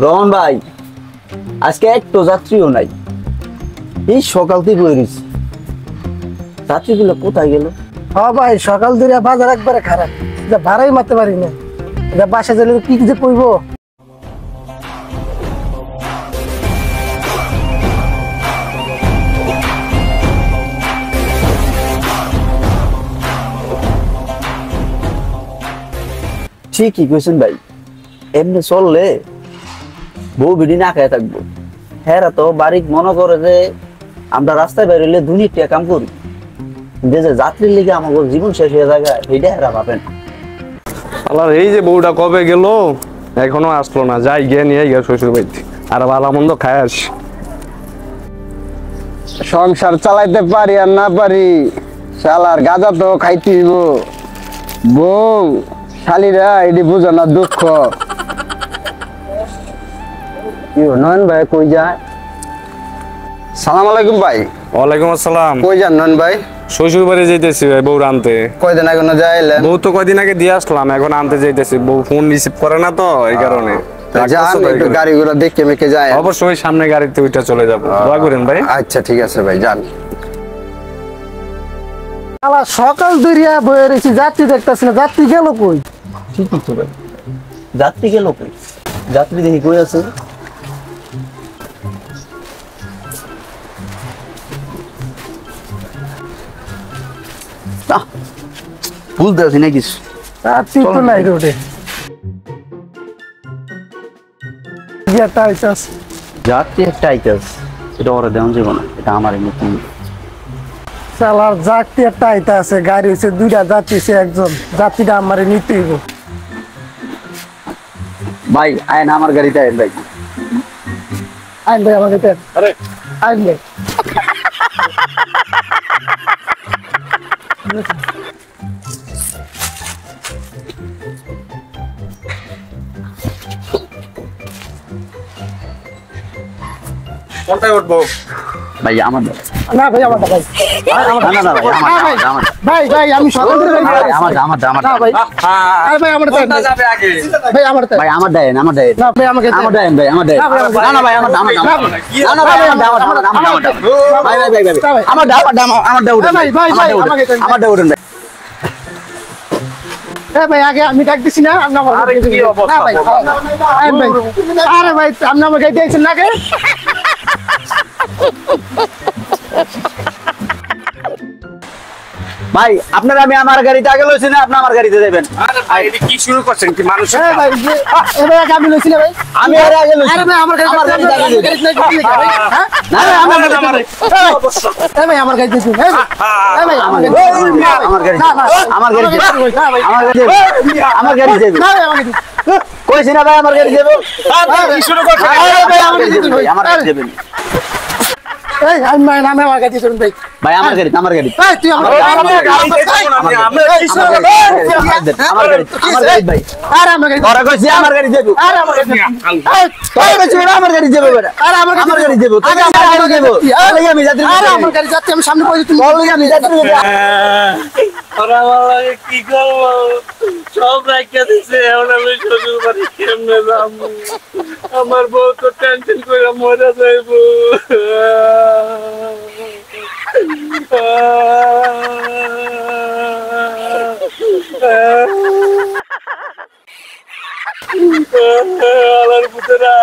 রহমান ভাই, আজকে একটু যাত্রীও নাই। এই সকাল থেকে বেরিয়েছি, যাত্রীগুলো কোথায় গেল? হ্যাঁ ভাই, সকাল ধরে বাজার একবারে খারাপ, ভাড়াই মারতে পারি না। বাসা গেলে কি যে কইবো। ঠিকই কইছেন ভাই, এমনি চললে বউ বিড়ি না খেয়ে থাকবো। হ্যাঁ তো বাড়ির মনে করে যে আমরা রাস্তায় বেরোলে দুনিয়া কাম করি, যে যাত্রীর লিগে আমাকে জীবন শেষ হয়ে যায় এইটা হেরা ভাবেন। আল্লাহ, এই যে বউটা কবে গেল এখনো আসলো না। যাই গিয়ে নিয়ে গিয়ে শ্বশুর বাড়িতে আর ভালো মন্দ খায় আস। সংসার চালাইতে পারি আর না পারি, শালার গাঁজা তো খাইতে হইব। বউ শালিরা এটি বুঝো না দুঃখ। কি নয়ন ভাই কই যায়? সালাম আলাইকুম ভাই। ওয়ালাইকুম আসসালাম। কই যান নয়ন ভাই? শ্বশুর বাড়ি যাইতেছি ভাই, বউ আনতে। কয়দিন আগে না যাইলেন? বউ তো কয়দিন আগে দিয়ে আসলাম, এখন আনতে যাইতেছি। বউ ফোন রিসিভ করে না তো, এই কারণে। যান একটু গাড়িগুলো দেখে মেখে যায়। অবশ্যই সামনে গাড়িতে ওইটা চলে যাবো, দোয়া করেন ভাই। আচ্ছা ঠিক আছে ভাই, যান। সকাল ধরিয়া বয়ে রয়েছি, যাত্রী দেখতেছি না। যাত্রী গেল কই? ঠিকই তো ভাই, যাত্রী গেল কই? যাত্রী দেখি কই আছে? বুঝতে আছি না কিছু। যাত্রী তো নাই রোডে। যাত্রী একটা আইতাস, এটা ওরা দেওয়া যাবে না, এটা আমার নতুন। চালার যাত্রী একটা আইতা আছে, গাড়ি হচ্ছে দুইটা, যাত্রী হচ্ছে একজন। যাত্রীটা আমারে নিতে হইব। ভাই আইন আমার গাড়িতে আইন ভাই। আইন ভাই আমাকে দেন। আইন ভাই। কোনটায় উঠবো ভাই আমার দাও। না ভাই আমারটা ভাই। না না ভাই আমার ভাই ভাই আমি সকাল ধরে আমার না ভাই। আরে ভাই আমারটা দেন। যাবে আগে? ভাই আমারটা। ভাই আমার দেন, আমার দেন। না ভাই আমাকে দেন। আমার দেন ভাই, আমার দেন। না না ভাই আমার দাম, আমার দাম। না না ভাই আমার দাম, আমার দাম, আমার দাম। ভাই ভাই ভাই ভাই আমার দাম, আমার দাম, আমার দাম উঠেন ভাই ভাই ভাই আমাকে দেন। আমার দাম উঠেন ভাই। এ ভাই আগে আমি ডাক দিছি না, আপনি আমার আরে কি অবস্থা? না ভাই আইন ভাই। আরে ভাই আপনি আমাকে দিয়েছেন না কে? ভাই আপনারা আমি আমার গাড়িতে আগে লইছি না, আপনি আমার গাড়িতে যাবেন। আরে ভাই এটা কি শুরু করছেন কি মানুষ? এ ভাই এ ভাই আগে আমি লইছি না ভাই। আমি আগে লইছি। আরে ভাই আমার গাড়িতে আমার গাড়িতে আগে লইছি। হ্যাঁ না না আমার গাড়িতে এ ভাই আমার গাড়িতে দিন। এ ভাই আমার গাড়িতে আমার গাড়ি, না না আমার গাড়ি, না ভাই আমার গাড়ি, আমার গাড়ি যাবে। না ভাই আমাকে দিন। কইছি না ভাই আমার গাড়ি যাবে। কি শুরু করছেন? আরে ভাই আমার গাড়ি যাবে, আমার গাড়ি যাবে। এই আমি ভাই নামে আমার গাড়িতে চলুন ভাই। ভাই আমার গাড়ি, আমার গাড়ি। এই তুই আমার আমার গাড়িতে যাবো না আমি, আমরা কি শুরু করব? আমার গাড়ি, আমার গাড়ি ভাই। আরে আমার গাড়ি। ওরা কইছে আমার গাড়ি যাবে। আরে আমার গাড়ি। এই তোরা কইছে আমার গাড়ি যাবে বেটা। আরে আমার আমার গাড়ি যাবে। তোকে আমার গাড়ি যাবে। তাহলে আমি যাত্রী। আরে আমার গাড়ি যাচ্ছে, আমি সামনে পৌঁছে তুমি বল আমি যাত্রী। ওরা আমাকে কি করবো? সব রাখিয়া দিছে, এখন আমি শ্বশুর বাড়ি কেমনে যাবো? আমার বউ তো টেনশন করে মরে যাইবো। আলার পুতরা